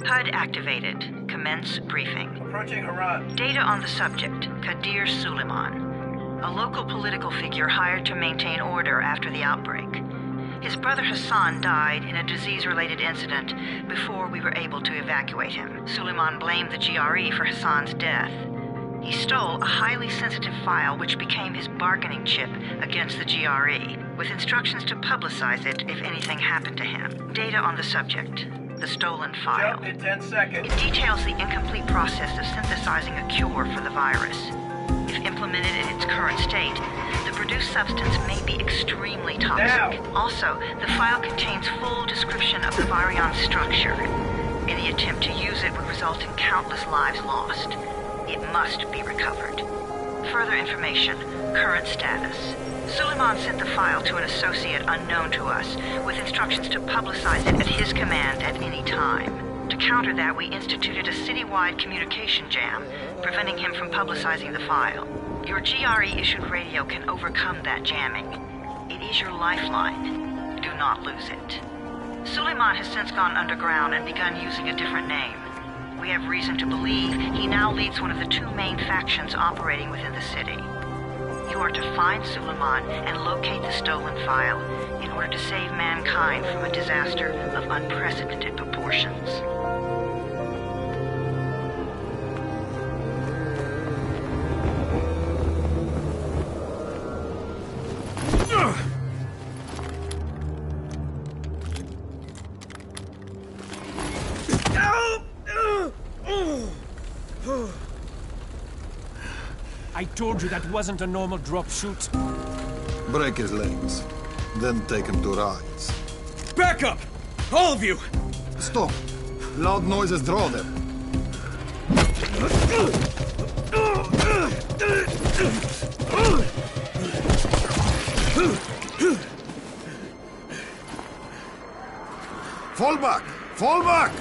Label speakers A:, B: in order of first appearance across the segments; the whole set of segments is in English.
A: HUD activated. Commence briefing.
B: Approaching Harran.
A: Data on the subject, Kadir Suleiman. A local political figure hired to maintain order after the outbreak. His brother Hassan died in a disease-related incident before we were able to evacuate him. Suleiman blamed the GRE for Hassan's death. He stole a highly sensitive file which became his bargaining chip against the GRE, with instructions to publicize it if anything happened to him. Data on the subject, the stolen file.
B: Jump in 10 seconds.
A: It details the incomplete process of synthesizing a cure for the virus. If implemented in its current state, the produced substance may be extremely toxic.
B: Now.
A: Also, the file contains full description of the virion structure. Any attempt to use it would result in countless lives lost. It must be recovered. Further information, current status. Suleiman sent the file to an associate unknown to us, with instructions to publicize it at his command at any time. To counter that, we instituted a citywide communication jam, preventing him from publicizing the file. Your GRE-issued radio can overcome that jamming. It is your lifeline. Do not lose it. Suleiman has since gone underground and begun using a different name. We have reason to believe he now leads one of the two main factions operating within the city. You are to find Suleiman and locate the stolen file in order to save mankind from a disaster of unprecedented proportions.
C: I told you that wasn't a normal drop shoot.
D: Break his legs, then take him to rides.
C: Back up! All of you!
D: Stop! Loud noises draw them. Fall back! Fall back!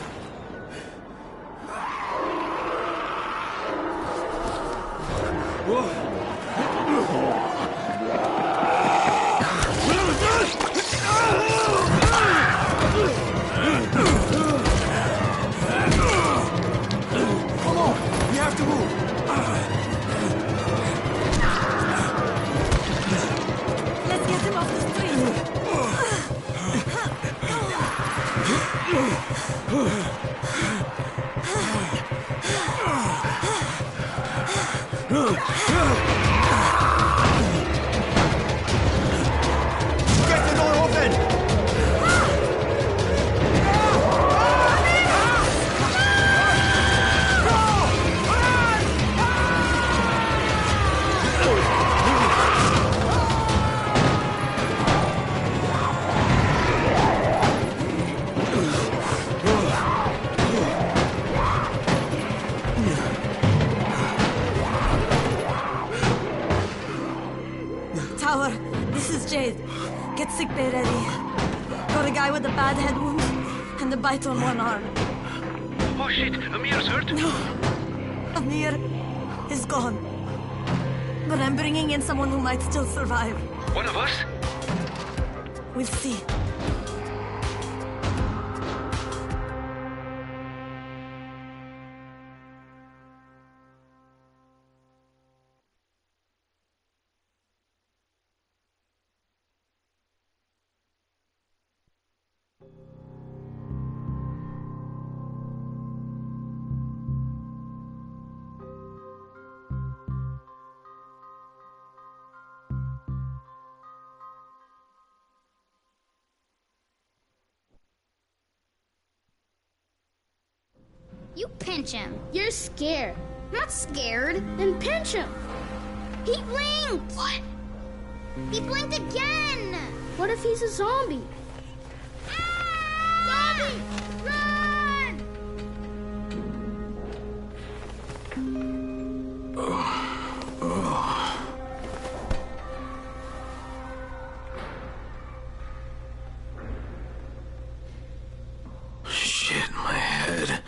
E: Tower, this is Jade. Get sickbay ready. Got a guy with a bad head wound and a bite on one arm.
B: Oh shit, Amir's hurt?
E: No, Amir is gone. But I'm bringing in someone who might still survive.
B: One of us?
E: We'll see.
F: You pinch him. You're scared. Not scared. Then pinch him. He blinked! What? He blinked again! What if he's a zombie? Ah! Zombie! Run!
D: Shit, my head.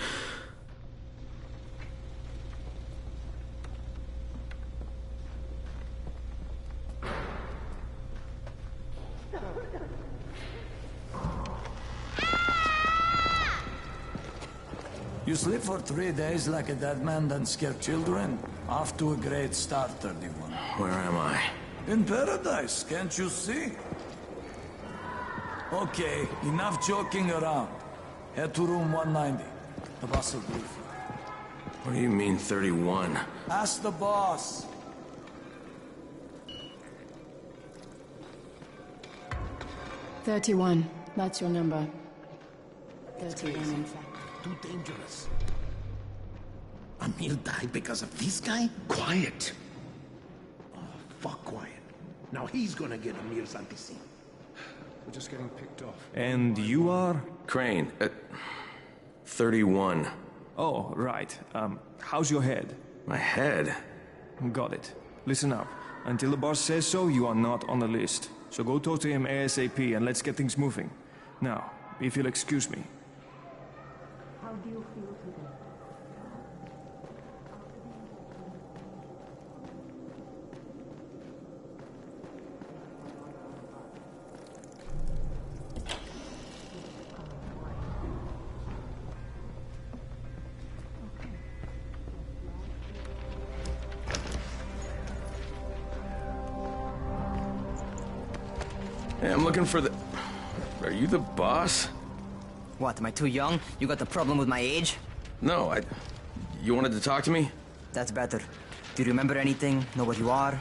G: You sleep for 3 days like a dead man, then scare children? Off to a great start, 31.
H: Where am I?
G: In paradise, can't you see? Okay, enough joking around. Head to room 190. The boss will brief you.
H: What do you mean, 31?
G: Ask the boss.
I: "31. That's your number. 31, in fact.
J: Too dangerous. Amir died because of this guy? Quiet. Oh, fuck quiet. Now he's gonna get Amir's anti-scene.
C: We're just getting picked off.
K: And you are?
H: Crane, 31.
K: Oh, right. How's your head?
H: My head?
K: Got it. Listen up. Until the boss says so, you are not on the list. So go talk to him ASAP and let's get things moving. Now, if you'll excuse me.
I: How do you feel today?
H: Hey, I'm looking for the... Are you the boss?
L: What, am I too young? You got the problem with my age?
H: No, You wanted to talk to me?
L: That's better. Do you remember anything? Know what you are?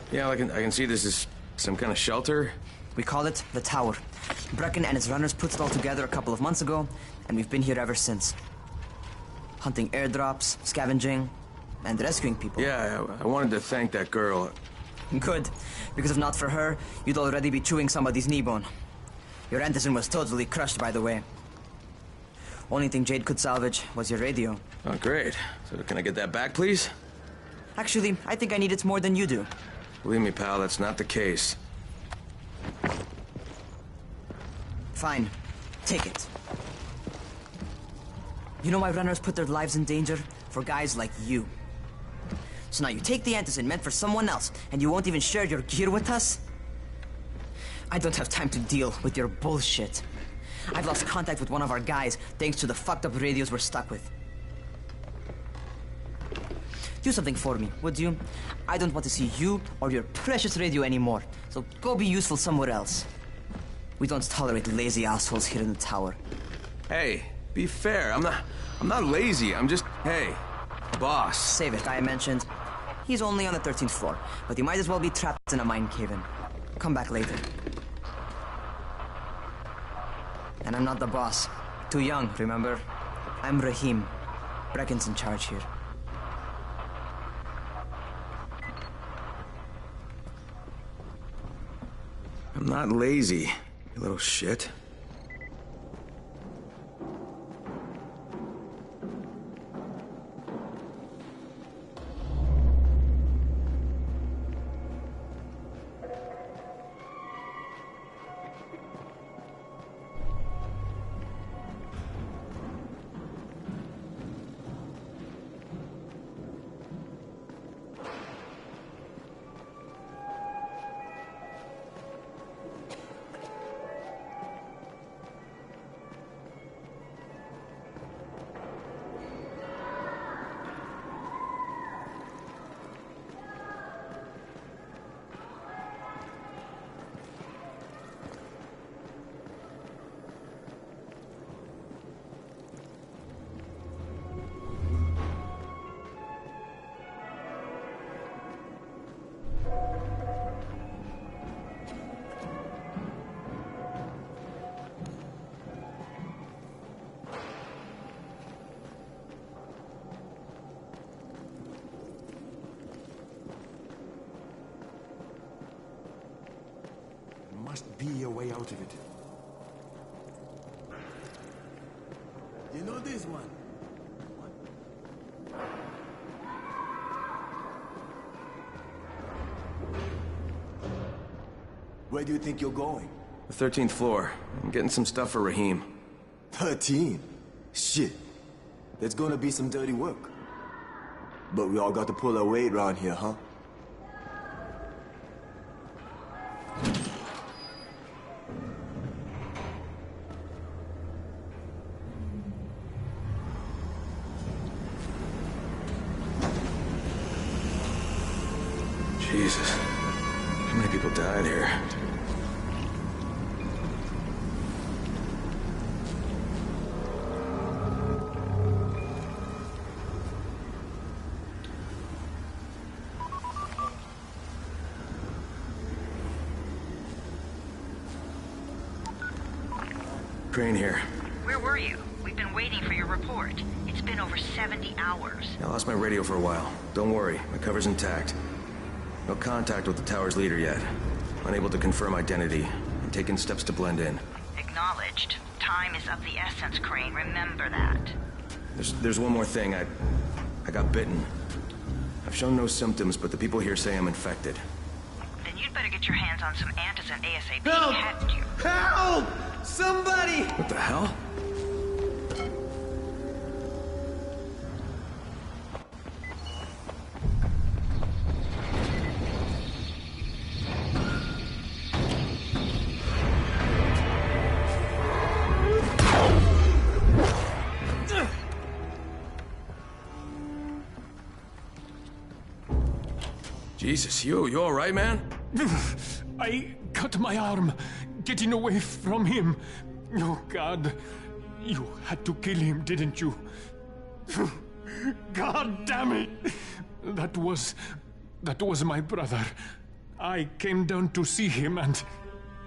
H: Yeah, I can see this is some kind of shelter.
L: We call it the Tower. Brecken and his runners put it all together a couple of months ago, and we've been here ever since. Hunting airdrops, scavenging, and rescuing people.
H: Yeah, I wanted to thank that girl.
L: Good, because if not for her, you'd already be chewing somebody's knee bone. Your Anderson was totally crushed, by the way. Only thing Jade could salvage was your radio.
H: Oh, great. So can I get that back, please?
L: Actually, I think I need it more than you do.
H: Believe me, pal, that's not the case.
L: Fine. Take it. You know why runners put their lives in danger? For guys like you. So now you take the Anderson meant for someone else, and you won't even share your gear with us? I don't have time to deal with your bullshit. I've lost contact with one of our guys thanks to the fucked up radios we're stuck with. Do something for me, would you? I don't want to see you or your precious radio anymore, so go be useful somewhere else. We don't tolerate lazy assholes here in the tower.
H: Hey, be fair. I'm not lazy. I'm just, hey, boss.
L: Save it, I mentioned. He's only on the 13th floor, but he might as well be trapped in a mine cave-in. Come back later. And I'm not the boss. Too young, remember? I'm Rahim. Brecken's in charge here.
H: I'm not lazy, you little shit.
C: Must be a way out of it.
J: You know this one? Where do you think you're going?
H: The 13th floor. I'm getting some stuff for Rahim.
J: 13? Shit. There's gonna be some dirty work. But we all got to pull our weight around here, huh?
H: Jesus. How many people died here? Crane here.
A: Where were you? We've been waiting for your report. It's been over 70 hours.
H: I lost my radio for a while. Don't worry, my cover's intact. No contact with the tower's leader yet. Unable to confirm identity. I'm taking steps to blend in.
A: Acknowledged. Time is of the essence, Crane. Remember that.
H: There's one more thing. I got bitten. I've shown no symptoms, but the people here say I'm infected.
A: Then you'd better get your hands on some antizin ASAP.
H: Help!
A: Hadn't you?
H: Help! Somebody! What the hell? Jesus, you all right, man?
K: I cut my arm, getting away from him. Oh, God. You had to kill him, didn't you? God damn it! That was my brother. I came down to see him and...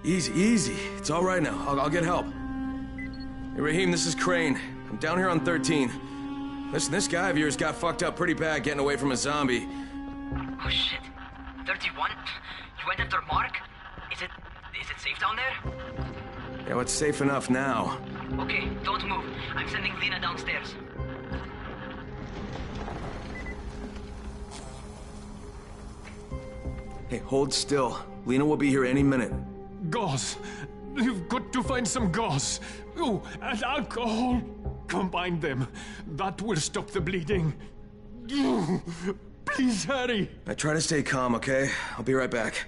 H: Easy. It's all right now. I'll get help. Hey, Rahim, this is Crane. I'm down here on 13. Listen, this guy of yours got fucked up pretty bad getting away from a zombie.
L: Oh, shit. 31? You went after Mark? Is it safe down there?
H: Yeah, well, it's safe enough now.
L: Okay, don't move. I'm sending Lena downstairs.
H: Hey, hold still. Lena will be here any minute.
K: Gauze. You've got to find some gauze. Oh, and alcohol. Combine them. That will stop the bleeding. Please hurry.
H: I try to stay calm, okay? I'll be right back.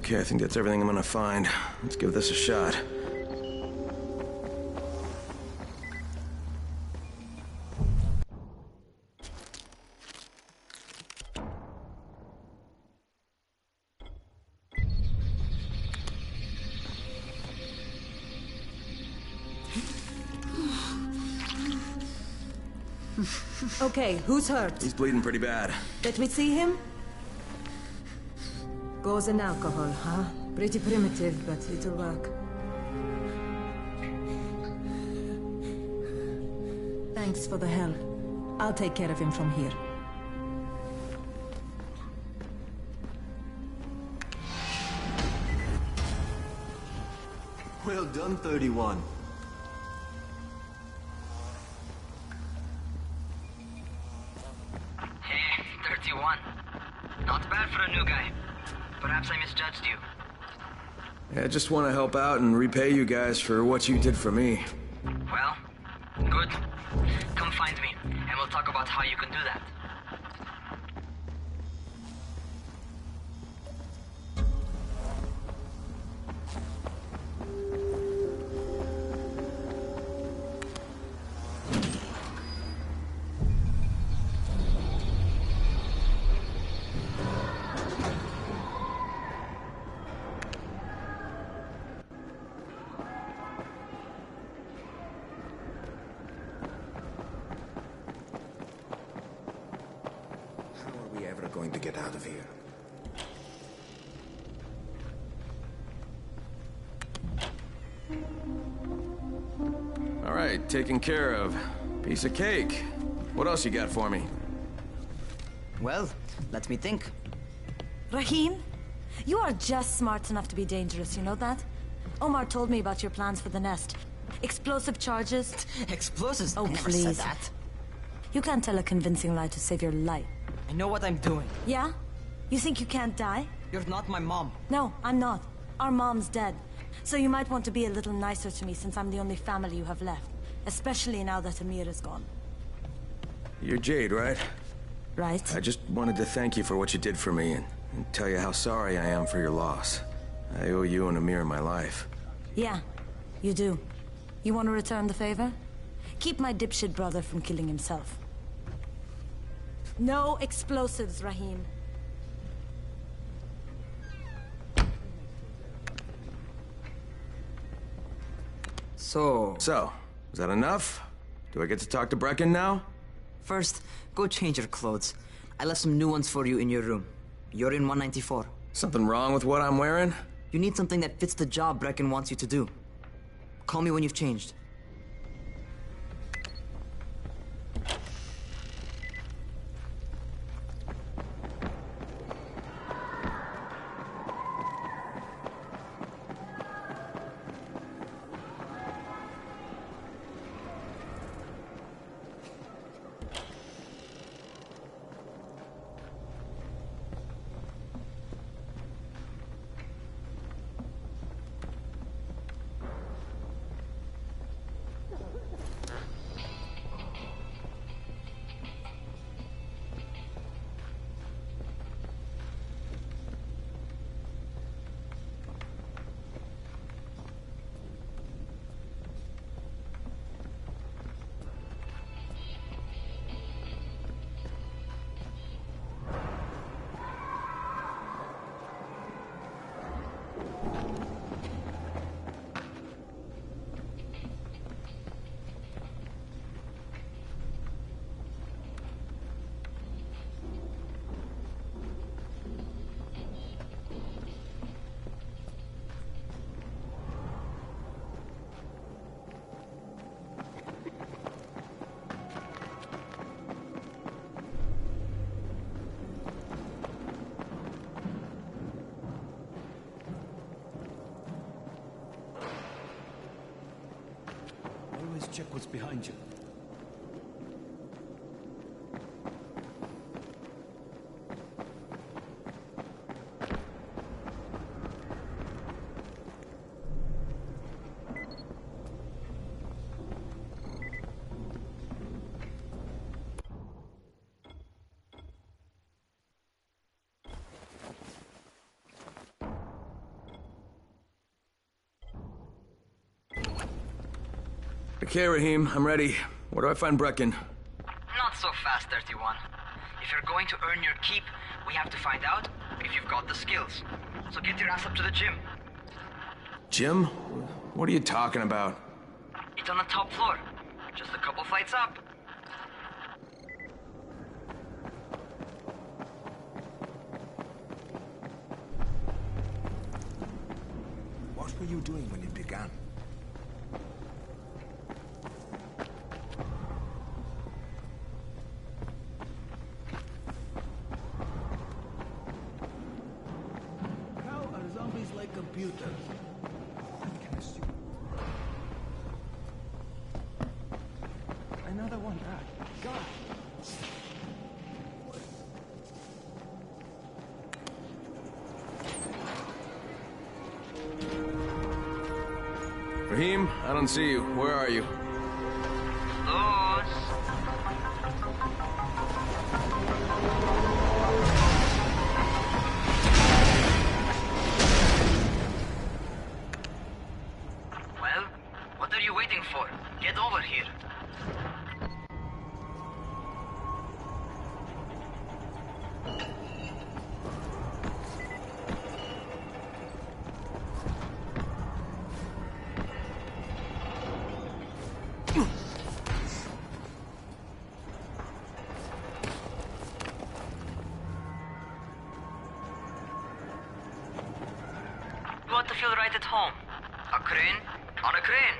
H: Okay, I think that's everything I'm gonna find. Let's give this a shot.
E: Okay, who's hurt?
H: He's bleeding pretty bad.
E: Let me see him. Gauze and alcohol, huh? Pretty primitive, but it'll work. Thanks for the help. I'll take care of him from here.
J: Well done, 31.
L: Hey, 31. Not bad for a new guy. Perhaps I misjudged you.
H: Yeah, I just want to help out and repay you guys for what you did for me.
L: Well, good. Come find me, and we'll talk about how you can do that.
C: Going to get out of here.
H: All right, taken care of. Piece of cake. What else you got for me?
L: Well, let me think.
E: Rahim, you are just smart enough to be dangerous, you know that? Omar told me about your plans for the nest. Explosive charges.
L: Explosives?
E: Oh,
L: I never
E: please.
L: said that.
E: You can't tell a convincing lie to save your life.
L: I know what I'm doing.
E: Yeah? You think you can't die?
L: You're not my mom.
E: No, I'm not. Our mom's dead. So you might want to be a little nicer to me since I'm the only family you have left. Especially now that Amir is gone.
H: You're Jade, right?
E: Right.
H: I just wanted to thank you for what you did for me and tell you how sorry I am for your loss. I owe you and Amir my life.
E: Yeah, you do. You want to return the favor? Keep my dipshit brother from killing himself. No explosives, Rahim.
H: So, is that enough? Do I get to talk to Brecken now?
L: First, go change your clothes. I left some new ones for you in your room. You're in 194.
H: Something wrong with what I'm wearing?
L: You need something that fits the job Brecken wants you to do. Call me when you've changed.
C: Always check what's behind you.
H: Okay, Rahim, I'm ready. Where do I find Brecken?
L: Not so fast, 31. If you're going to earn your keep, we have to find out if you've got the skills. So get your ass up to the gym.
H: Gym? What are you talking about?
L: It's on the top floor. Just a couple flights up.
C: were you doing when it began? How are zombies like computers? I can assume.
K: Another one. God.
H: Raheem, I don't see you. Where are you?
L: Well, what are you waiting for? Get over here.
M: You want to feel right at home? A crane? On a crane.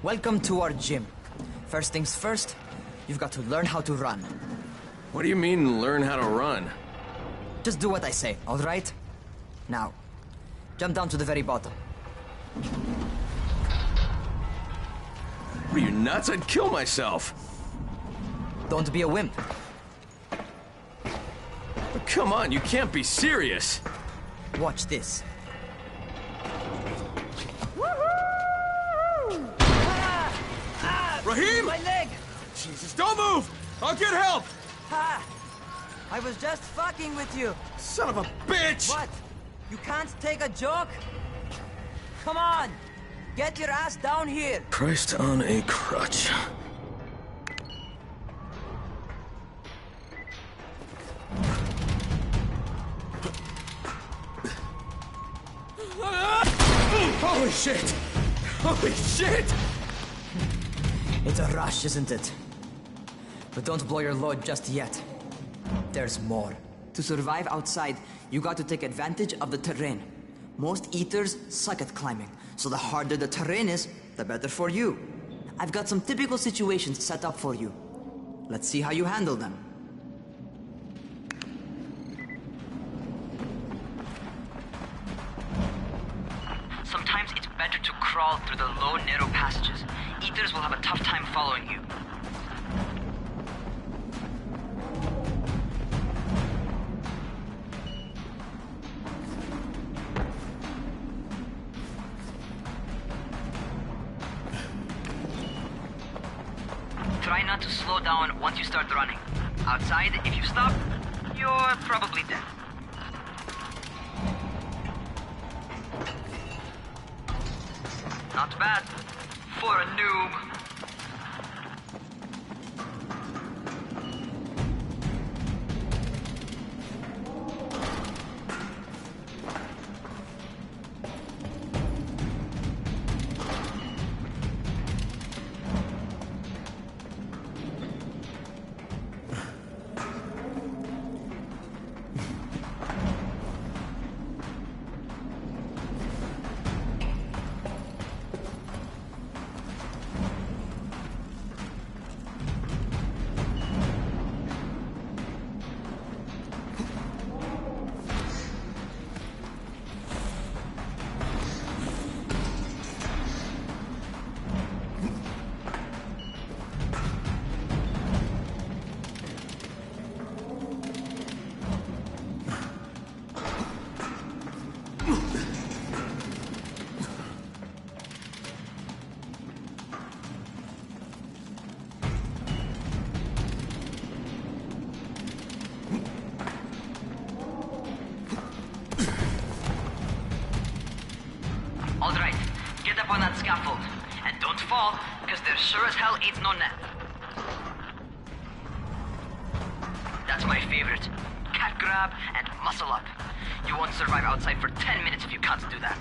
L: Welcome to our gym. First things first, you've got to learn how to run.
H: What do you mean, learn how to run?
L: Just do what I say, all right? Now, jump down to the very bottom.
H: Are you nuts? I'd kill myself.
L: Don't be a wimp.
H: But come on, you can't be serious.
L: Watch this.
H: Raheem!
L: My leg!
H: Jesus, don't move! I'll get help!
L: Ha! I was just fucking with you.
H: Son of a bitch!
L: What? You can't take a joke? Come on! Get your ass down here!
H: Christ on a crutch. Holy shit! Holy shit!
L: It's a rush, isn't it? But don't blow your load just yet. There's more. To survive outside, you got to take advantage of the terrain. Most eaters suck at climbing, so the harder the terrain is, the better for you. I've got some typical situations set up for you. Let's see how you handle them.
M: Sometimes it's better to crawl through the low, narrow passages. Eaters will have a tough time following you. Try not to slow down once you start running. Outside, if you stop, you're probably dead. Not bad for a noob. that scaffold. And don't fall, because there sure as hell ain't no net. That's my favorite. Cat grab and muscle up. You won't survive outside for 10 minutes if you can't do that.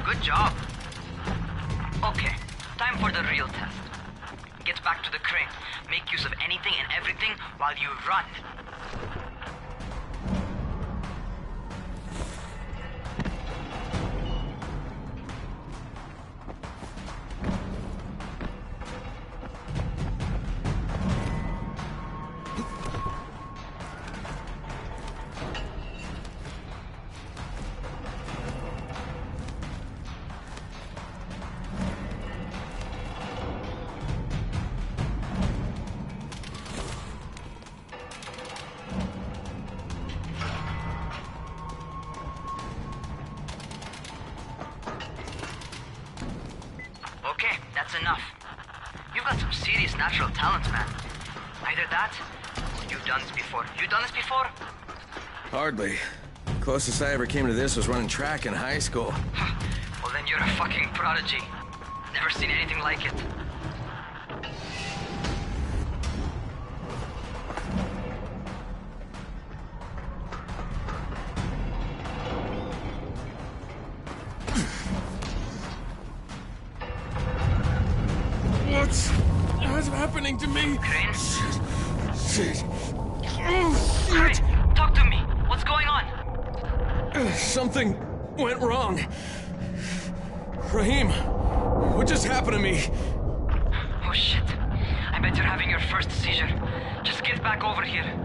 M: Good job. Okay, time for the real test. Get back to the crane. Make use of anything and everything while you run. Okay, that's enough. You've got some serious natural talent, man. Either that, or you've done this before. You done this before?
H: Hardly. Closest I ever came to this was running track in high school.
M: Well, then you're a fucking prodigy. Never seen anything like it.
H: What's happening to me?
M: Crane?
H: Shit.
M: Crane, talk to me. What's going on?
H: Something went wrong. Rahim, what just happened to me?
M: Oh shit. I bet you're having your first seizure. Just get back over here.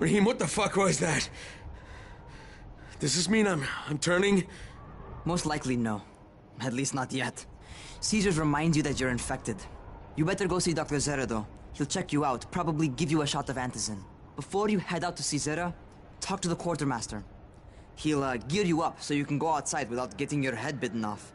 H: Rahim, what the fuck was that? Does this mean I'm turning?
L: Most likely no. At least not yet. Caesars reminds you that you're infected. You better go see Dr. Zere though. He'll check you out, probably give you a shot of antizin. Before you head out to see Zere, talk to the quartermaster. He'll gear you up so you can go outside without getting your head bitten off.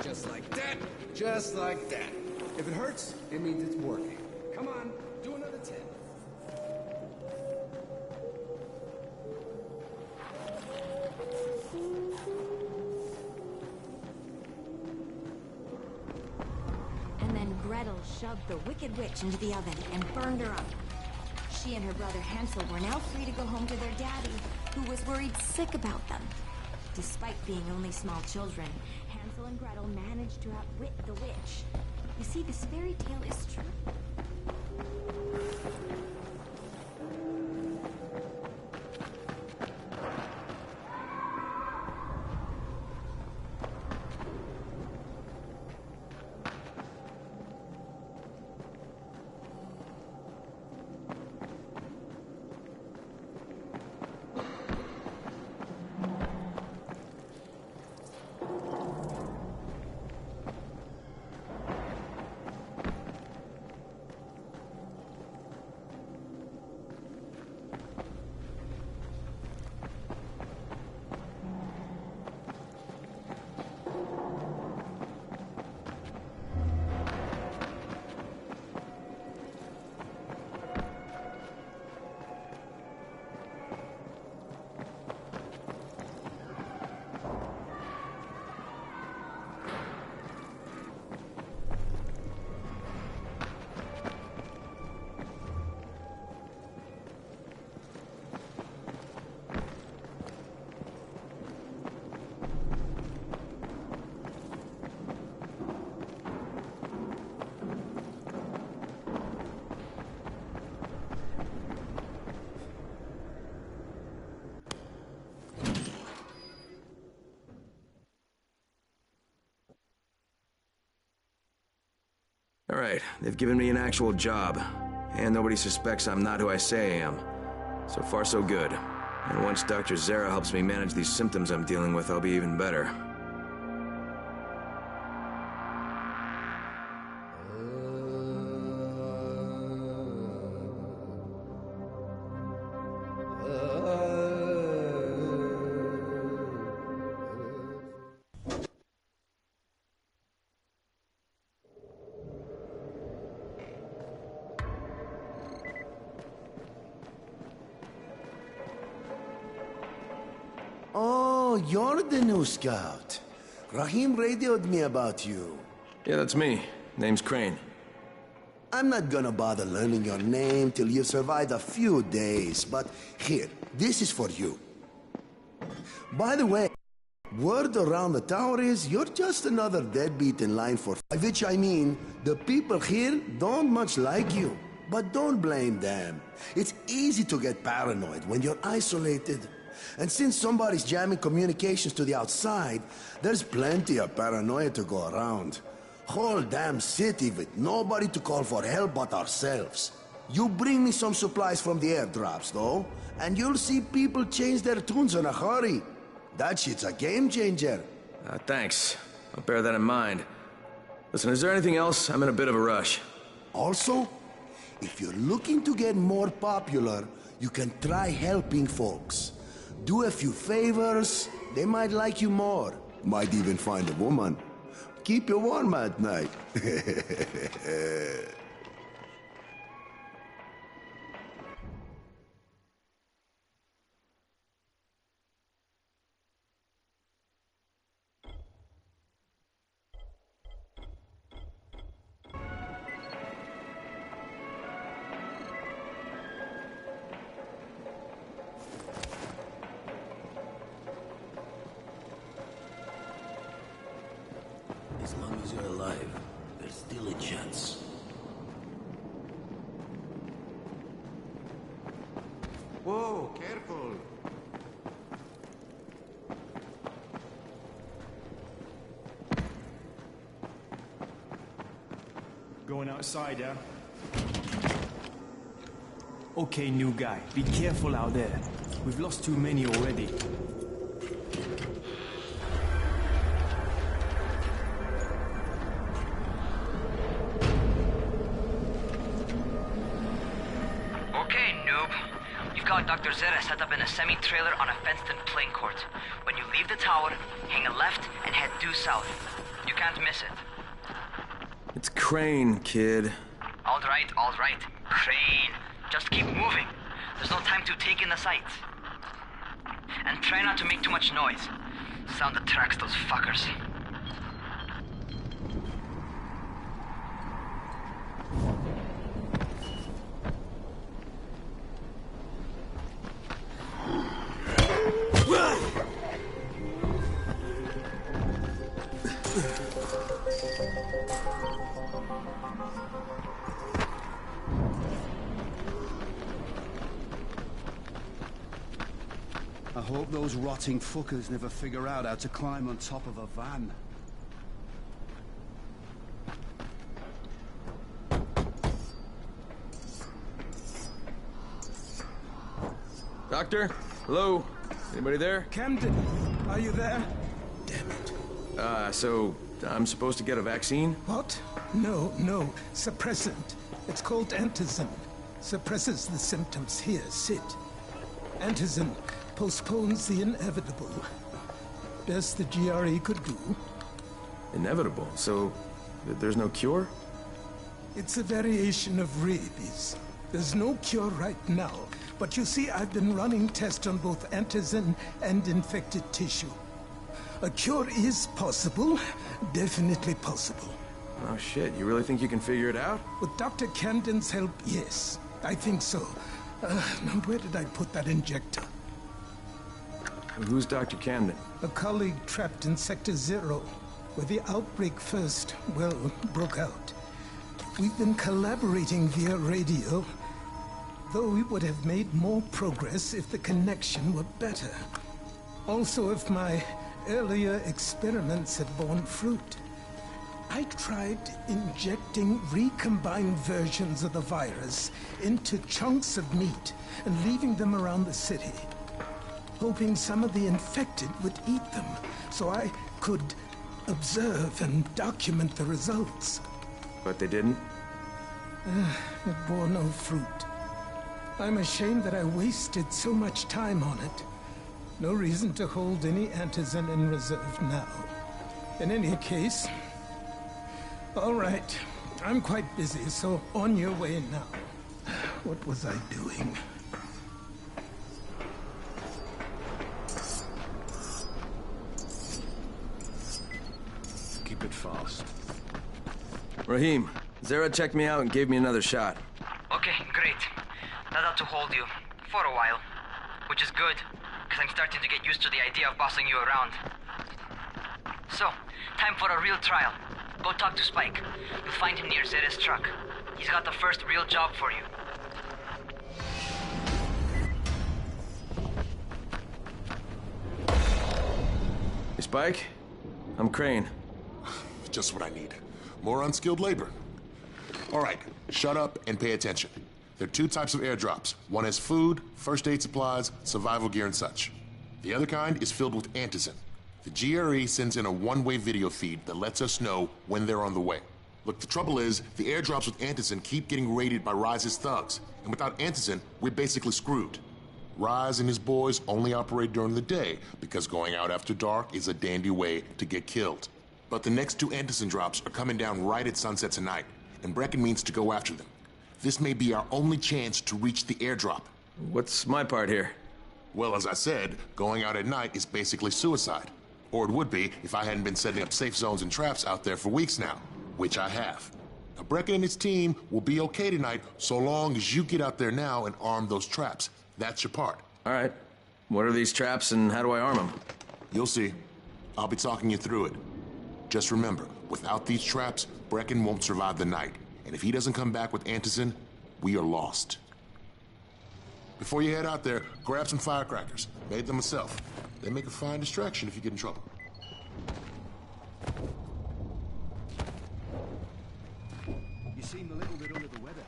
C: Just like that. Just like that. If it hurts, it means it's working. Come on, do another 10.
N: And then Gretel shoved the Wicked Witch into the oven and burned her up. She and her brother Hansel were now free to go home to their daddy, who was worried sick about them. Despite being only small children, Hansel and Gretel managed to outwit the witch. You see, this fairy tale is true.
H: All right, they've given me an actual job. And nobody suspects I'm not who I say I am. So far, so good. And once Dr. Zere helps me manage these symptoms I'm dealing with, I'll be even better.
C: Oh, you're the new scout. Rahim radioed me about you.
H: Yeah, that's me. Name's Crane.
C: I'm not gonna bother learning your name till you've survived a few days, but here, this is for you. By the way, word around the tower is you're just another deadbeat in line for which I mean, the people here don't much like you. But don't blame them. It's easy to get paranoid when you're isolated. And since somebody's jamming communications to the outside, there's plenty of paranoia to go around. Whole damn city with nobody to call for help but ourselves. You bring me some supplies from the airdrops, though, and you'll see people change their tunes in a hurry. That shit's a game changer.
H: Thanks. I'll bear that in mind. Listen, is there anything else? I'm in a bit of a rush.
C: Also, if you're looking to get more popular, you can try helping folks. Do a few favors, they might like you more. Might even find a woman. keep you warm at night.
O: As long as you're alive, there's still a chance.
P: Whoa, careful.
K: Going outside, yeah? Okay, new guy. Be careful out there. We've lost too many already.
M: Okay, noob. You've got Dr. Zere set up in a semi-trailer on a fenced-in playing court. When you leave the tower, hang a left and head due south. You can't miss it.
H: It's Crane, kid.
M: All right. Crane. Just keep moving. There's no time to take in the sights. And try not to make too much noise. Sound attracts those fuckers.
Q: I hope those rotting fuckers never figure out how to climb on top of a van.
H: Doctor? Hello? Anybody there?
R: Camden, are you there?
H: So I'm supposed to get a vaccine?
R: What? No. Suppressant. It's called Antizin. Suppresses the symptoms. Here, sit. Antizin postpones the inevitable. Best the GRE could do.
H: Inevitable? So there's no cure?
R: It's a variation of rabies. There's no cure right now. But you see, I've been running tests on both Antizin and infected tissue. A cure is possible. Definitely possible.
H: Oh shit, you really think you can figure it out?
R: With Dr. Camden's help, yes. I think so. Now where did I put that injector?
H: Who's Dr. Camden?
R: A colleague trapped in Sector 0, where the outbreak first, broke out. We've been collaborating via radio, though we would have made more progress if the connection were better. Also, if my earlier experiments had borne fruit. I tried injecting recombined versions of the virus into chunks of meat and leaving them around the city, hoping some of the infected would eat them so I could observe and document the results.
H: But they didn't?
R: It bore no fruit. I'm ashamed that I wasted so much time on it. No reason to hold any Antizin in reserve now. In any case, all right. I'm quite busy, so on your way now. What was I doing?
D: Keep it fast.
H: Rahim, Zere checked me out and gave me another shot.
M: Okay, great. That ought to hold you. For a while. Which is good, because I'm starting to get used to the idea of bossing you around. So, time for a real trial. Go talk to Spike. You'll find him near Zere's truck. He's got the first real job for you.
H: Hey, Spike? I'm Crane.
S: Just what I need. More unskilled labor. All right, shut up and pay attention. There are two types of airdrops. One is food, first aid supplies, survival gear, and such. The other kind is filled with Antizin. The GRE sends in a one-way video feed that lets us know when they're on the way. Look, the trouble is, the airdrops with Antizin keep getting raided by Rise's thugs, and without Antizin, we're basically screwed. Rise and his boys only operate during the day, because going out after dark is a dandy way to get killed. But the next 2 Anderson drops are coming down right at sunset tonight, and Brecken means to go after them. This may be our only chance to reach the airdrop.
H: What's my part here?
S: Well, as I said, going out at night is basically suicide. Or it would be if I hadn't been setting up safe zones and traps out there for weeks now, which I have. Now, Brecken and his team will be okay tonight so long as you get out there now and arm those traps. That's your part.
H: All right. What are these traps and how do I arm them?
S: You'll see. I'll be talking you through it. Just remember, without these traps, Brecken won't survive the night. And if he doesn't come back with Anderson, we are lost. Before you head out there, grab some firecrackers. Made them myself. They make a fine distraction if you get in trouble.
Q: You seem a little bit under the weather.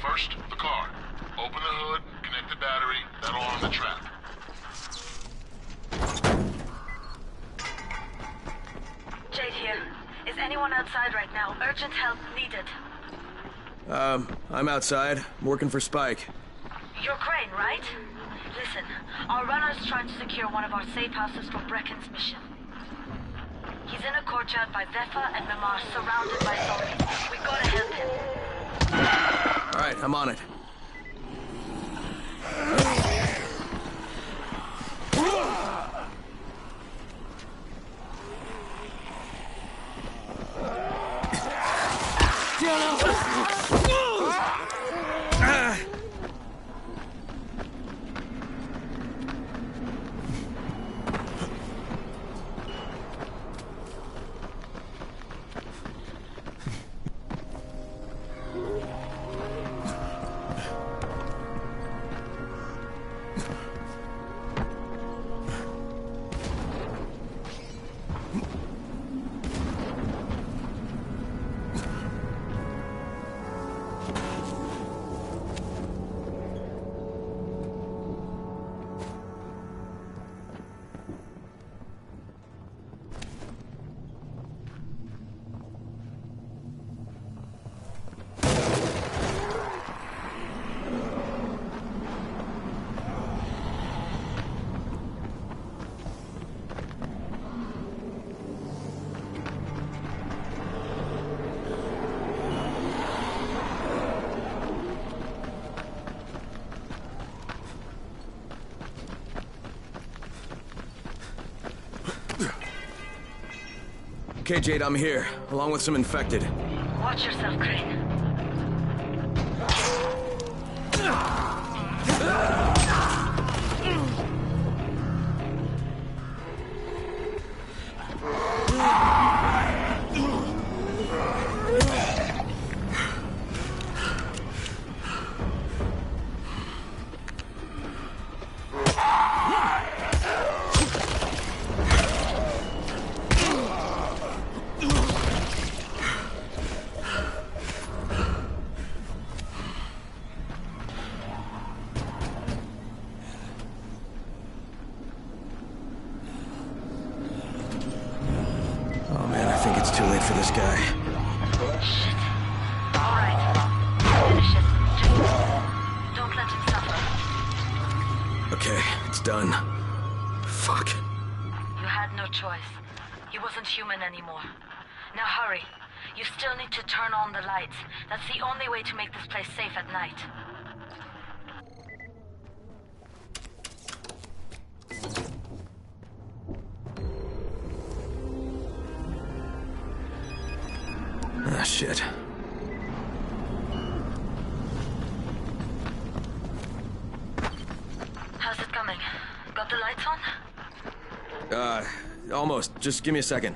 S: First, the car. Open the hood, connect the battery, that'll arm the trap.
A: Jade here. Is anyone outside right now? Urgent help needed.
H: I'm outside, working for Spike.
A: You're Crane, right? Listen, our runner's trying to secure one of our safe houses for Brecken's mission. He's in a courtyard by Vefa and Mimar, surrounded by zombies. We gotta help him.
H: All right, I'm on it. Okay, Jade, I'm here, along with some infected.
A: Watch yourself, Crane.
H: Oh man, I think it's too late for this guy.
A: All right. Finish it. Just don't let him suffer.
H: Okay, it's done. Fuck.
A: You had no choice. He wasn't human anymore. Now hurry. You still need to turn on the lights. That's the only way to make this place safe at night.
H: Ah, shit.
A: How's it coming? Got the lights on?
H: Almost. Just give me a second.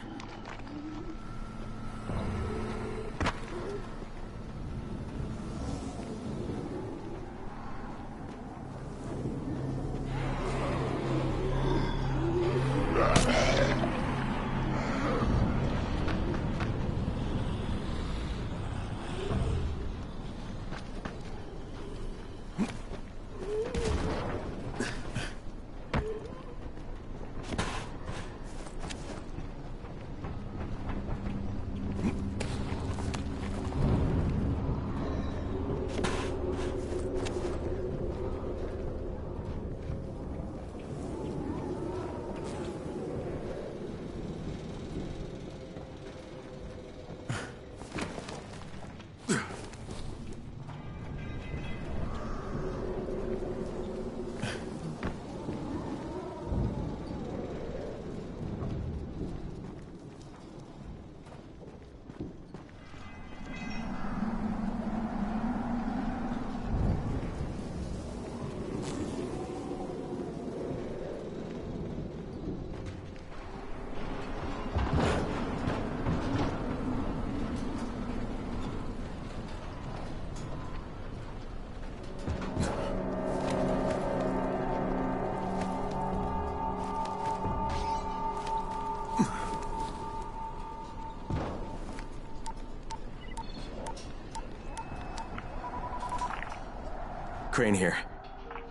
H: Crane here.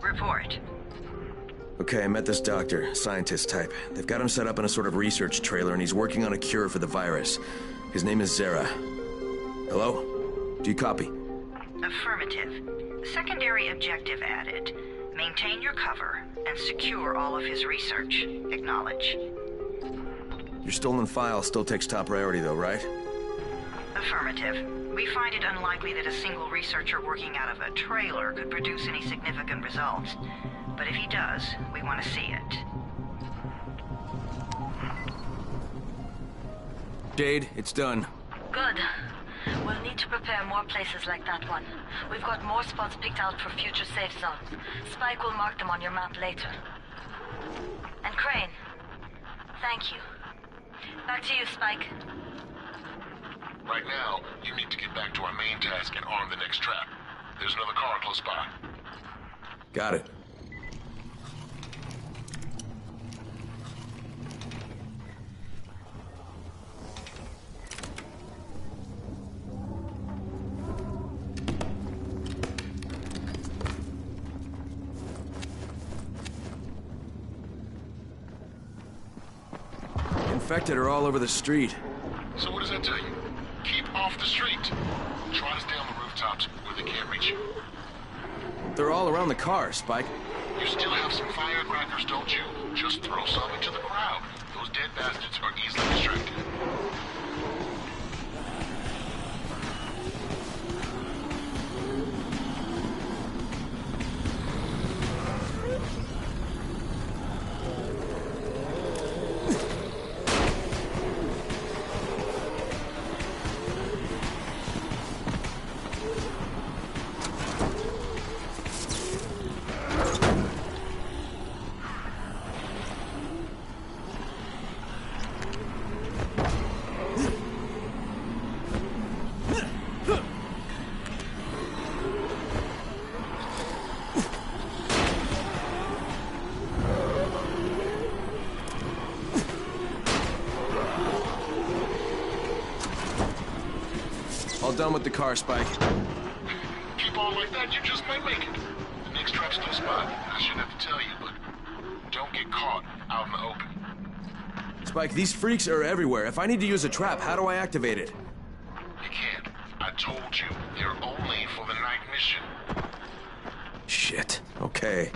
A: Report.
H: Okay, I met this doctor, scientist type. They've got him set up in a sort of research trailer, and he's working on a cure for the virus. His name is Zere. Hello? Do you copy?
A: Affirmative. Secondary objective added. Maintain your cover and secure all of his research. Acknowledge.
H: Your stolen file still takes top priority, though, right?
A: Affirmative. We find it unlikely that a single researcher working out of a trailer could produce any significant results. But if he does, we want to see it.
H: Jade, it's done.
A: Good. We'll need to prepare more places like that one. We've got more spots picked out for future safe zones. Spike will mark them on your map later. And Crane, thank you. Back to you, Spike.
S: Right now, you need to get back to our main task and arm the next trap. There's another car close by.
H: Got it. Infected are all over the street.
S: So what does that tell you? Keep off the street. Try to stay on the rooftops where they can't reach you.
H: They're all around the car, Spike.
S: You still have some firecrackers, don't you? Just throw some into the crowd. Those dead bastards are easily distracted.
H: All done with the car, Spike.
S: Keep on like that, you just might make it. The next trap's close by. I shouldn't have to tell you, but don't get caught out in the open.
H: Spike, these freaks are everywhere. If I need to use a trap, how do I activate it?
S: You can't. I told you, they're only for the night mission.
H: Shit. Okay.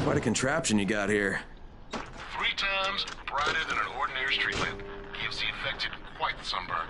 H: Quite a contraption you got here.
S: 3 times brighter than an ordinary street lamp. Gives the infected quite the sunburn.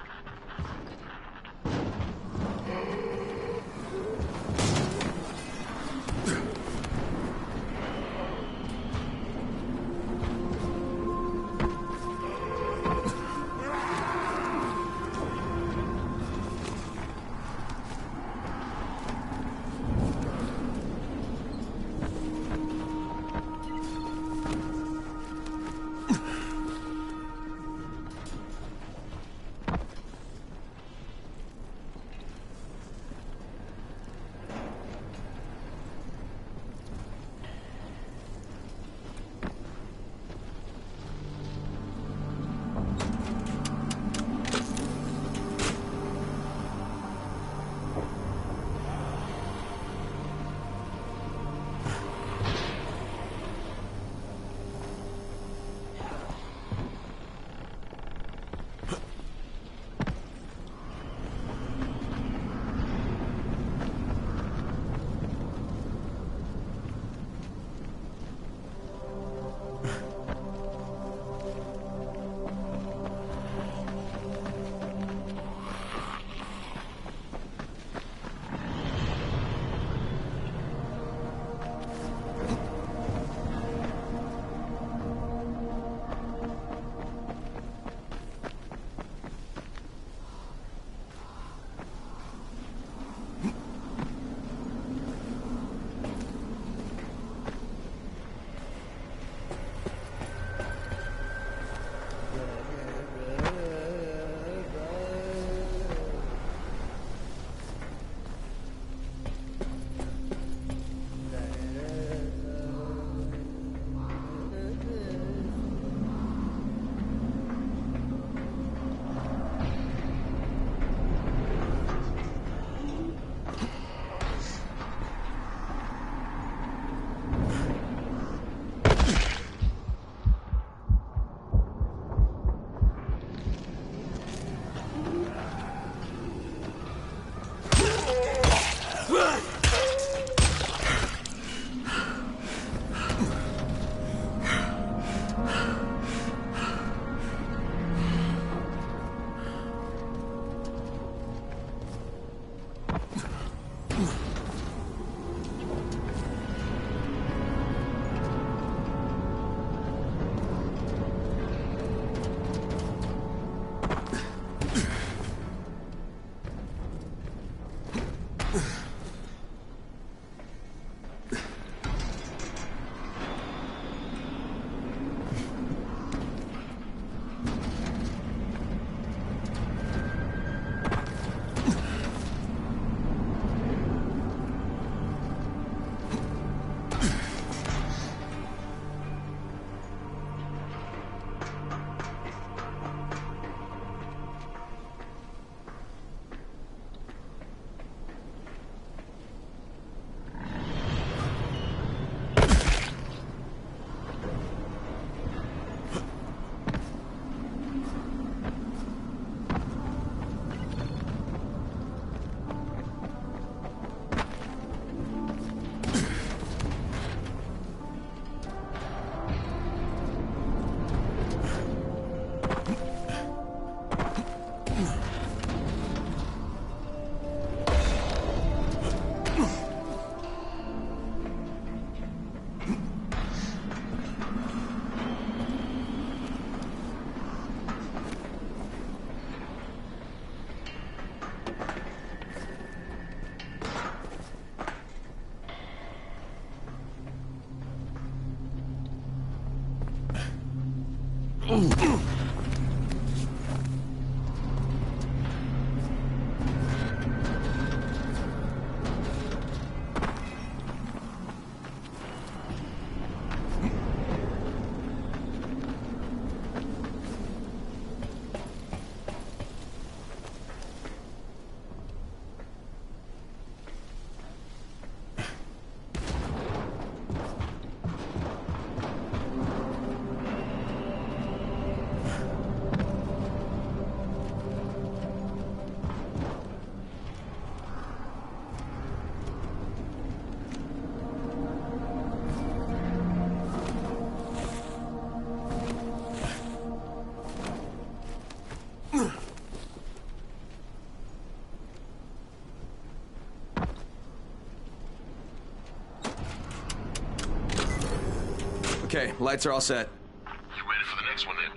H: Okay, lights are all set.
S: You ready for the next one then?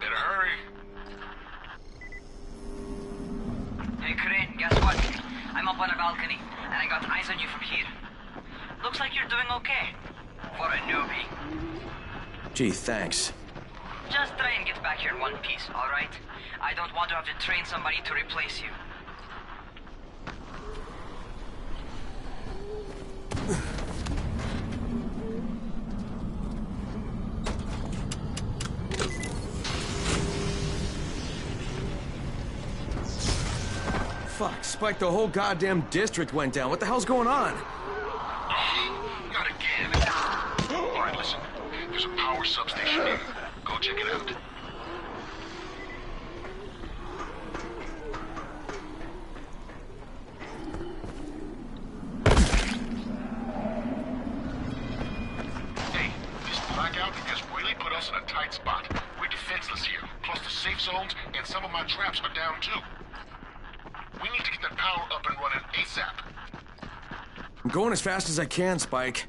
S: Better hurry.
M: Hey, Crane, guess what? I'm up on a balcony, and I got eyes on you from here. Looks like you're doing okay. For a newbie.
H: Gee, thanks.
M: Just try and get back here in one piece, alright? I don't want to have to train somebody to replace you.
H: Fuck, Spike, the whole goddamn district went down. What the hell's going on?
S: Not again. All right, listen. There's a power substation here. Go check it out. Hey, this blackout has really put us in a tight spot. We're defenseless here. Plus the safe zones and some of my traps are down too. We need to get that power up and running ASAP.
H: I'm going as fast as I can, Spike.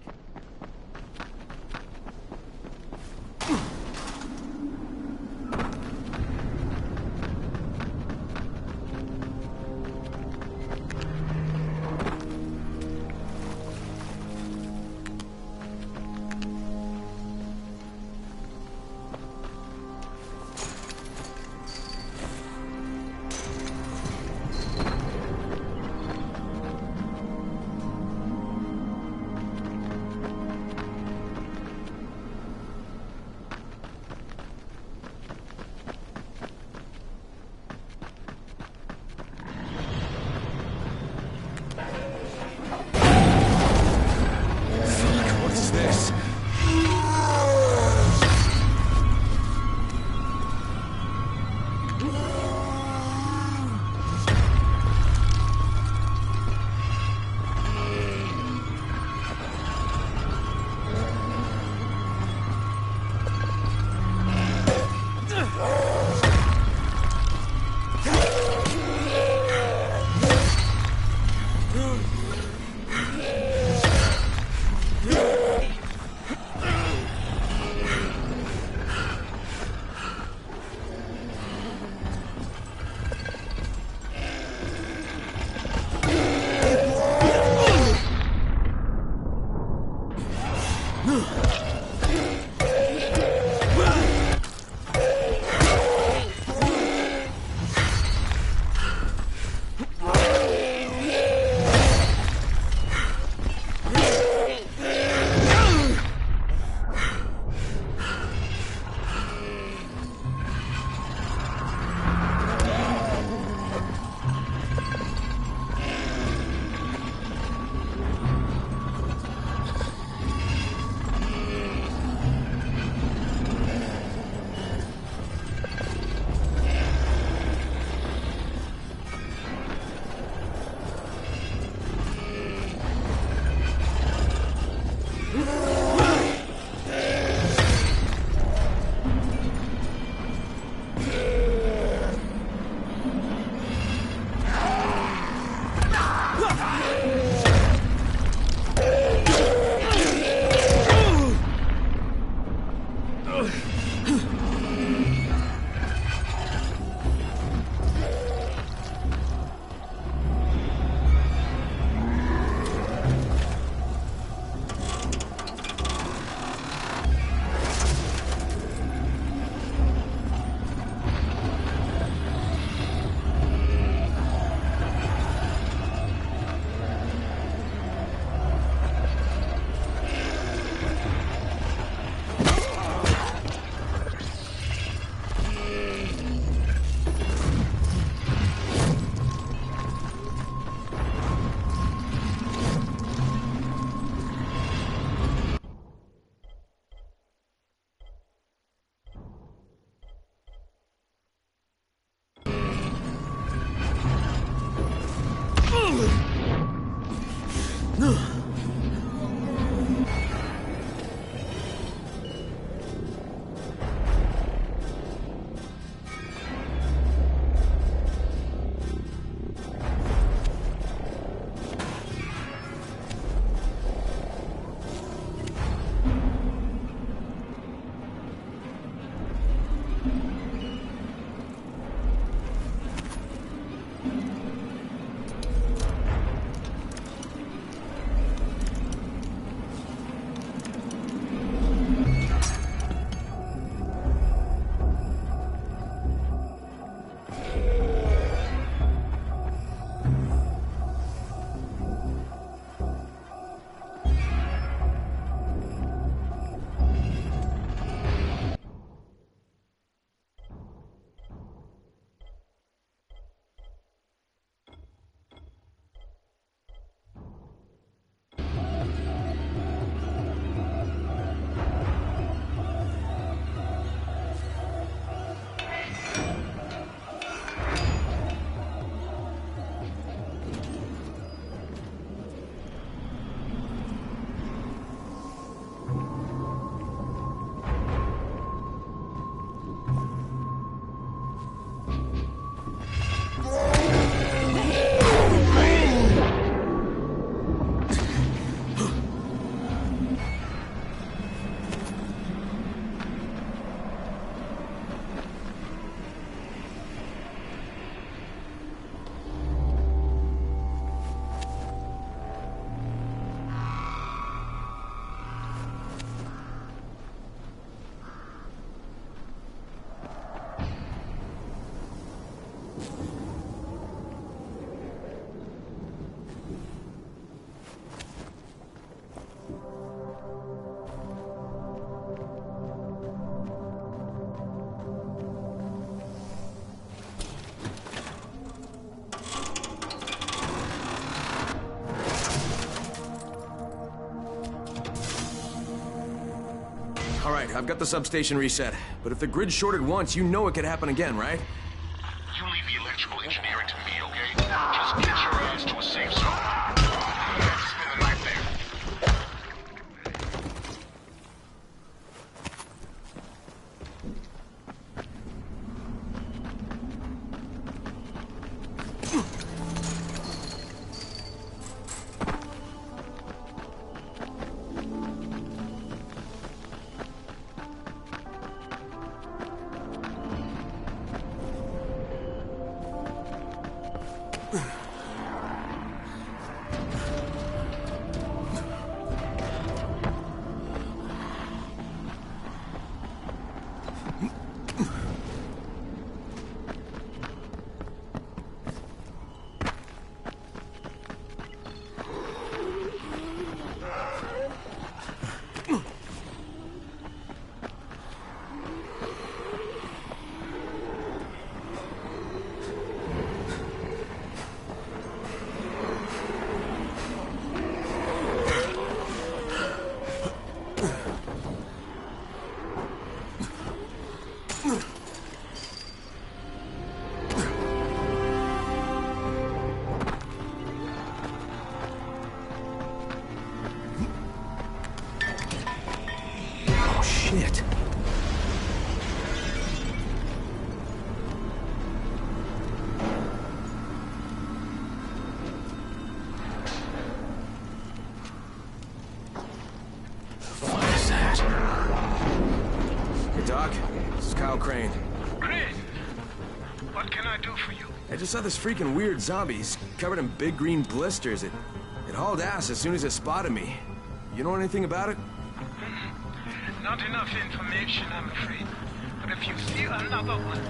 H: All right, I've got the substation reset. But if the grid shorted once, you know it could happen again, right?
S: You leave the electrical engineering to me, okay? Just get your ass to a safe zone. I'm gonna have to spend the night there.
H: Shit. What is that? Hey, Doc. This is Kyle Crane.
B: Crane, what can I do for you?
H: I just saw this freaking weird zombie. He's covered in big green blisters. It hauled ass as soon as it spotted me. You know anything about it?
B: Not enough information, I'm afraid. But if you see another one,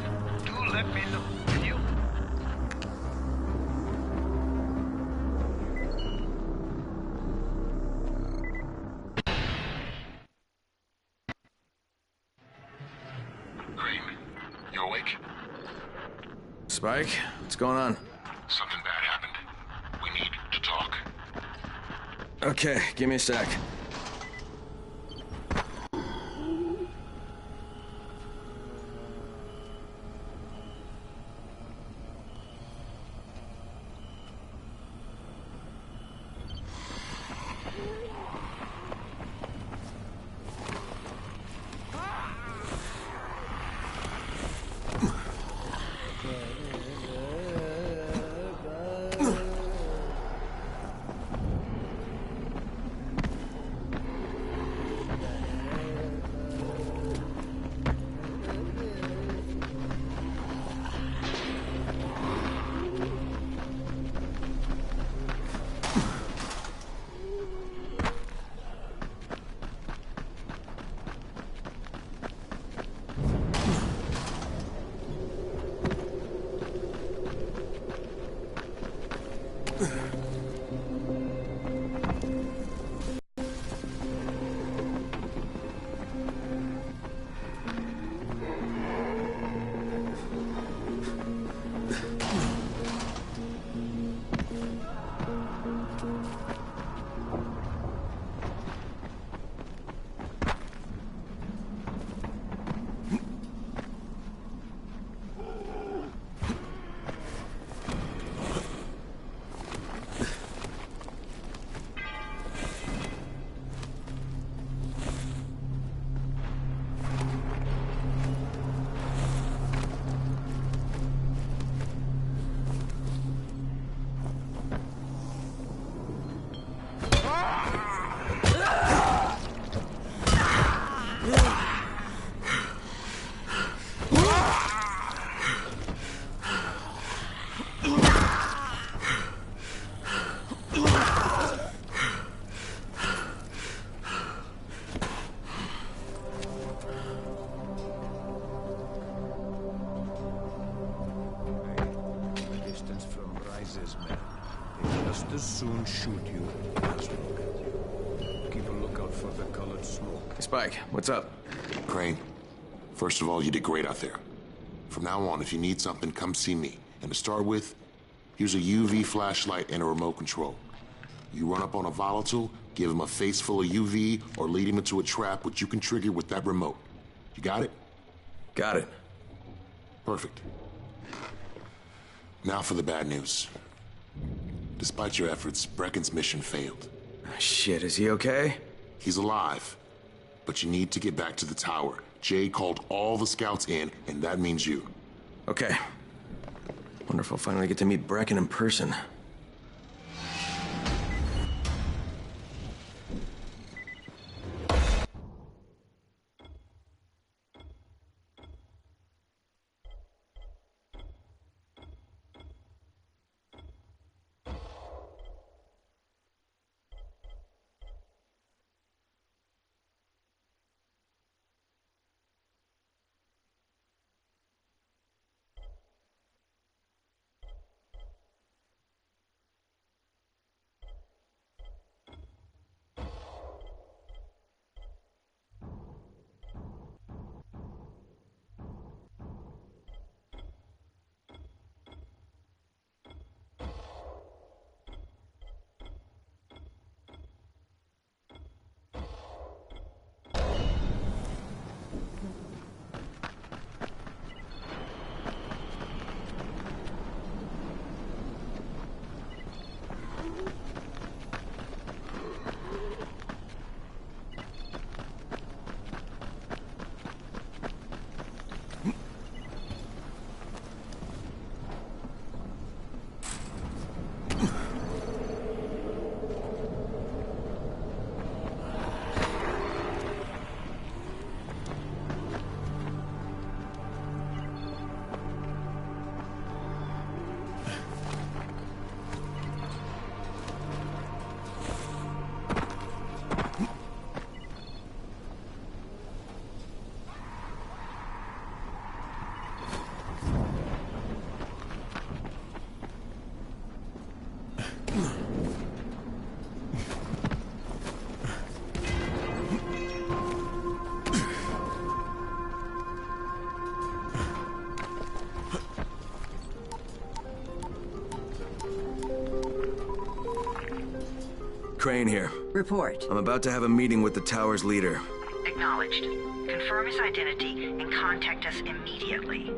B: do let me know, will you?
S: Crane, you awake?
H: Spike, what's going on?
S: Something bad happened. We need to talk.
H: Okay, give me a sec.
Q: As soon shoot you as look at you. Keep a lookout for the colored smoke.
H: Spike, what's up?
S: Crane, first of all, you did great out there. From now on, if you need something, come see me. And to start with, here's a UV flashlight and a remote control. You run up on a volatile, give him a face full of UV, or lead him into a trap which you can trigger with that remote. You got it?
H: Got it.
S: Perfect. Now for the bad news. Despite your efforts, Brecken's mission failed.
H: Shit, is he okay?
S: He's alive. But you need to get back to the tower. Jade called all the scouts in, and that means you.
H: Okay. Wonder if I'll finally get to meet Brecken in person. Crane here.
A: Report.
H: I'm about to have a meeting with the tower's leader.
A: Acknowledged. Confirm his identity and contact us immediately.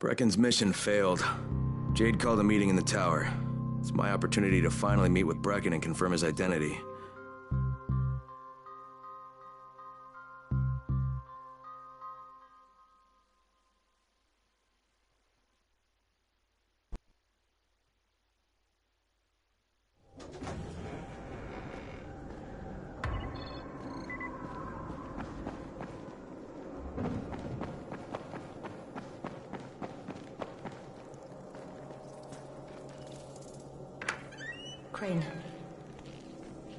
H: Brecken's mission failed. Jade called a meeting in the tower. It's my opportunity to finally meet with Brecken and confirm his identity.
E: Crane.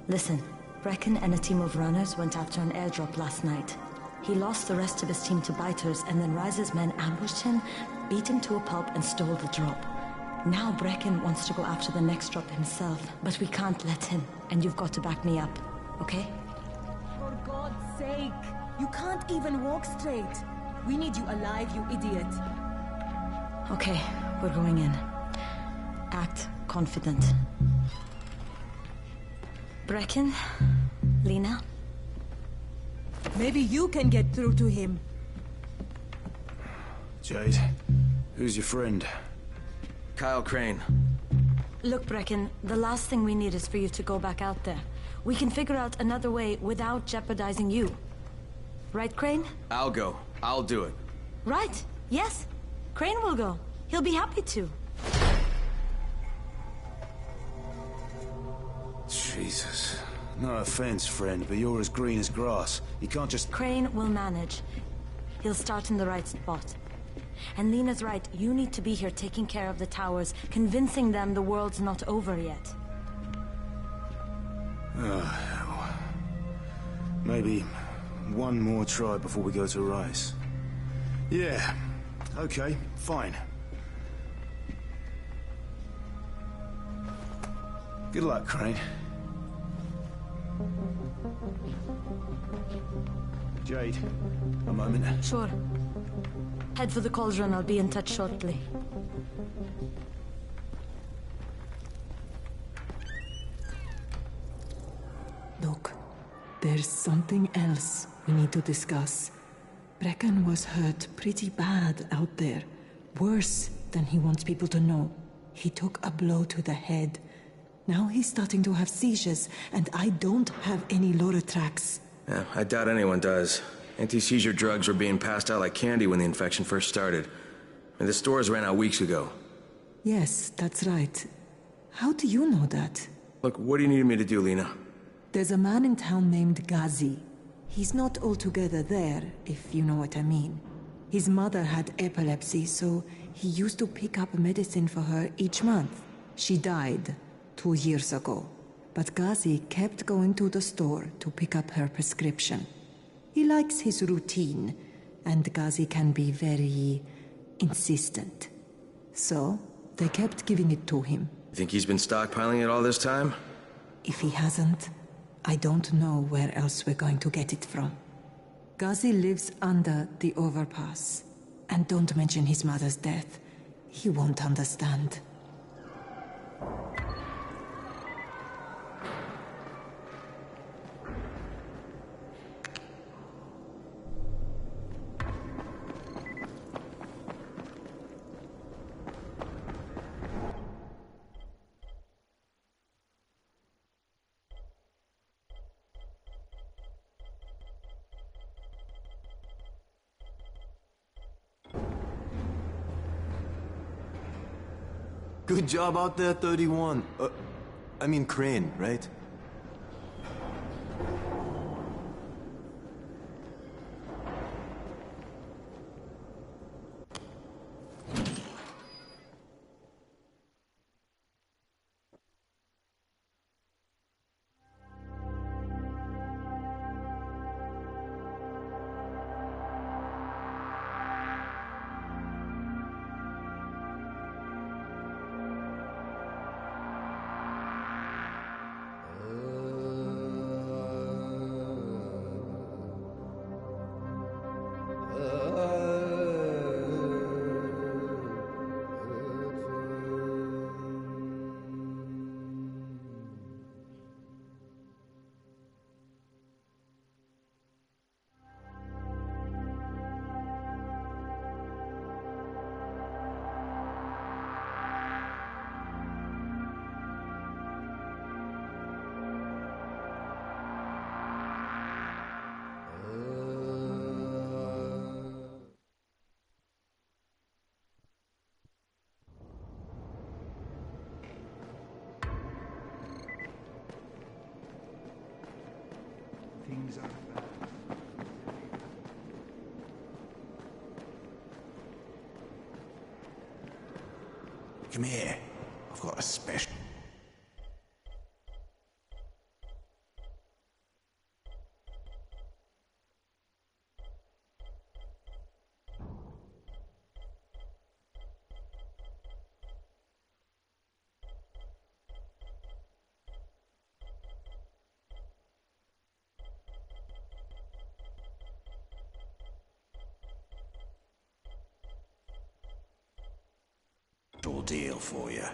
E: Listen, Brecken and a team of runners went after an airdrop last night. He lost the rest of his team to biters, and then Rise's men ambushed him, beat him to a pulp, and stole the drop. Now Brecken wants to go after the next drop himself, but we can't let him, and you've got to back me up, okay?
T: For God's sake! You can't even walk straight! We need you alive, you idiot!
E: Okay, we're going in. Act confident. Brecken? Lena?
T: Maybe you can get through to him.
Q: Jade, who's your friend?
H: Kyle Crane.
E: Look, Brecken, the last thing we need is for you to go back out there. We can figure out another way without jeopardizing you. Right, Crane?
H: I'll go. I'll do it.
E: Right. Yes. Crane will go. He'll be happy to.
Q: Jesus.
U: No offense, friend, but you're as green as grass. You can't just...
E: Crane will manage. He'll start in the right spot. And Lena's right, you need to be here taking care of the towers, convincing them the world's not over yet.
U: Oh, hell. Maybe one more try before we go to Rice. Yeah, okay, fine. Good luck, Crane. Jade, a moment.
E: Sure. Head for the cauldron, I'll be in touch shortly.
V: Look, there's something else we need to discuss. Brecken was hurt pretty bad out there. Worse than he wants people to know. He took a blow to the head. Now he's starting to have seizures, and I don't have any Loratrax.
H: Yeah, I doubt anyone does. Anti-seizure drugs were being passed out like candy when the infection first started. And the stores ran out weeks ago.
V: Yes, that's right. How do you know that?
H: Look, what do you need me to do, Lena?
V: There's a man in town named Ghazi. He's not altogether there, if you know what I mean. His mother had epilepsy, so he used to pick up medicine for her each month. She died 2 years ago, but Ghazi kept going to the store to pick up her prescription. He likes his routine, and Ghazi can be very insistent. So, they kept giving it to him.
H: You think he's been stockpiling it all this time?
V: If he hasn't, I don't know where else we're going to get it from. Ghazi lives under the overpass. And don't mention his mother's death. He won't understand.
J: Good job out there, 31. I mean Crane, right?
Q: Things are bad.
C: Come here. I've got a special... deal for you.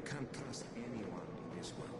Q: can't trust anyone in this world.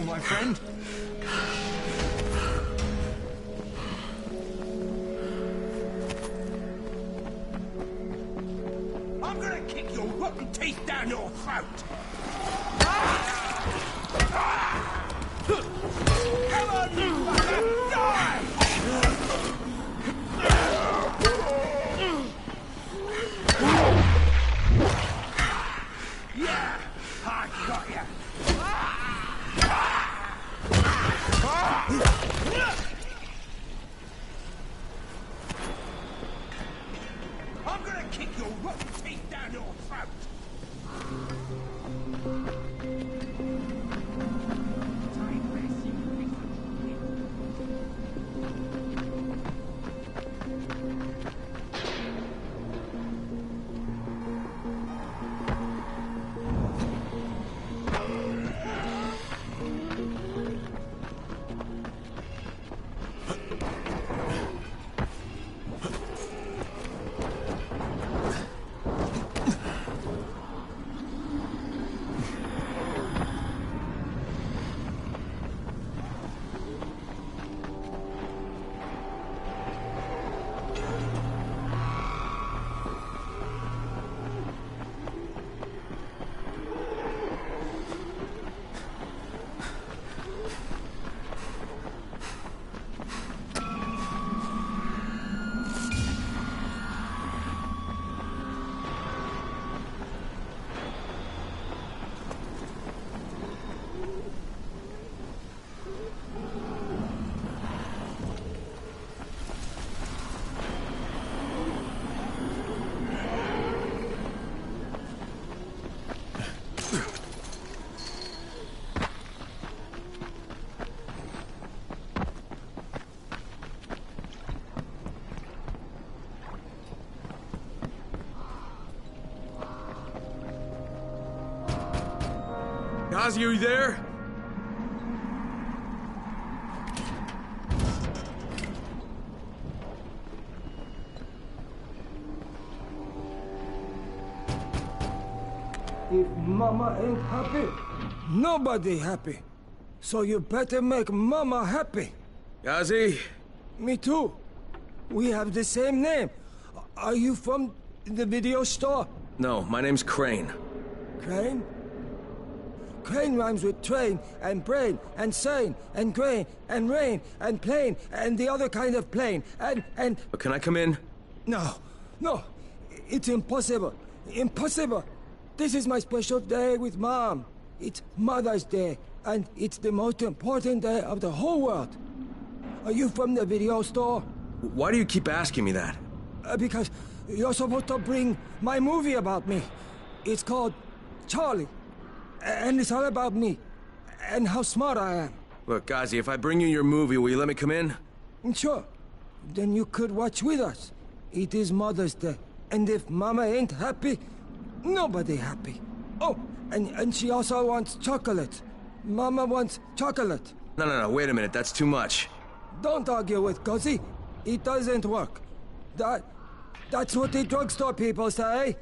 K: My friend?
F: I'm gonna kick your rotten teeth down your throat! Come on, you fucker! Die! Yeah! I got ya! I'm gonna kick your rotten teeth down your throat!
H: Gazi, are you there?
G: If Mama ain't happy, nobody happy. So you better make Mama happy.
H: Gazi?
G: Me too. We have the same name. Are you from The video store?
H: No, my name's Crane.
G: Crane? Crane rhymes with train, and brain, and sane, and grain, and rain, and plane, and the other kind of plane, and...
H: But can I come in?
G: No, no, it's impossible. Impossible. This is my special day with Mom. It's Mother's Day, and it's the most important day of the whole world. Are you from the video store?
H: Why do you keep asking me that?
G: Because you're supposed to bring my movie about me. It's called Charlie. And it's all about me, and how smart I am.
H: Look, Ghazi, if I bring you your movie, will you let me come in?
G: Sure. Then you could watch with us. It is Mother's Day, and if Mama ain't happy, nobody happy. Oh, and she also wants chocolate. Mama wants chocolate.
H: No, wait a minute, that's too much.
G: Don't argue with Ghazi. It doesn't work. That's what the drugstore people say.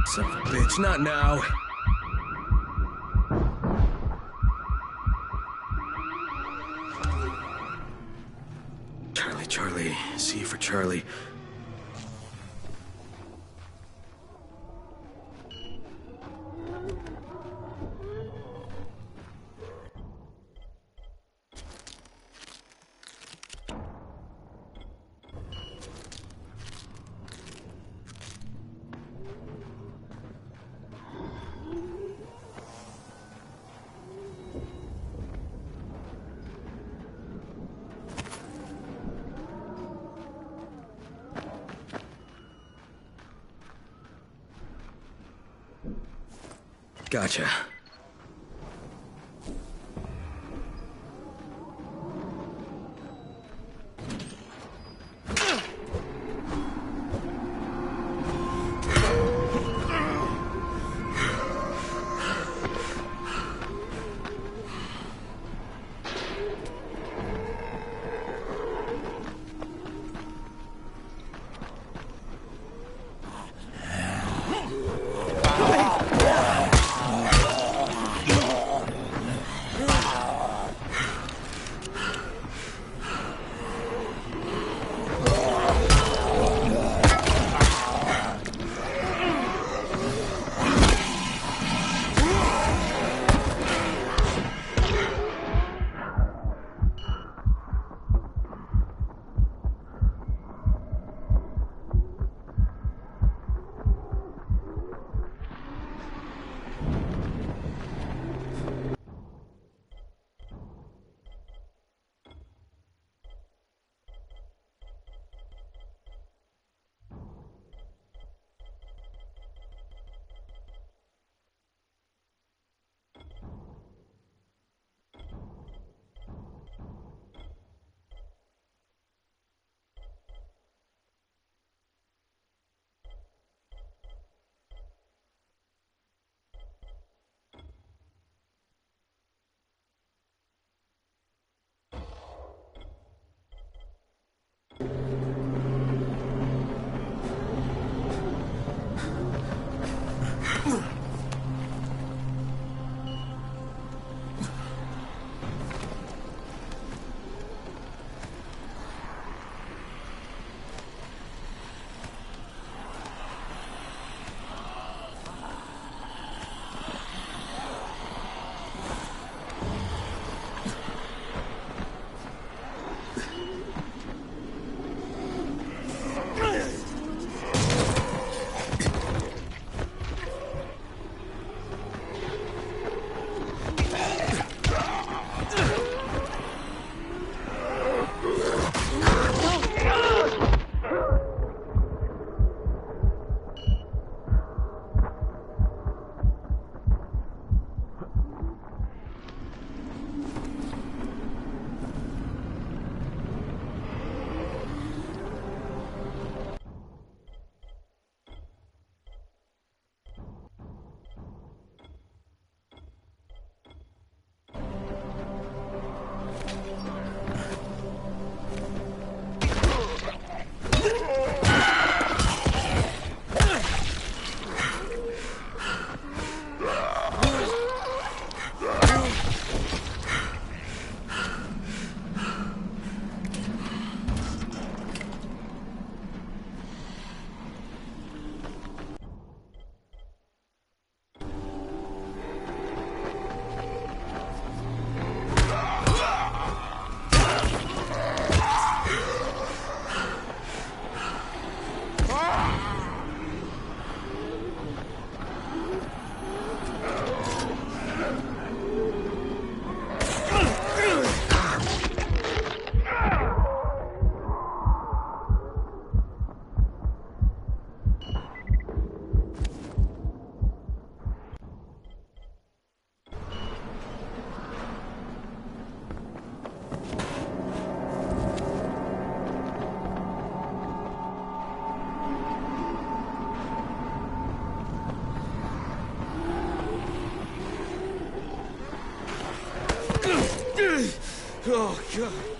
H: Son of a bitch, not now. Charlie, C for Charlie. Gotcha.
G: Oh, God.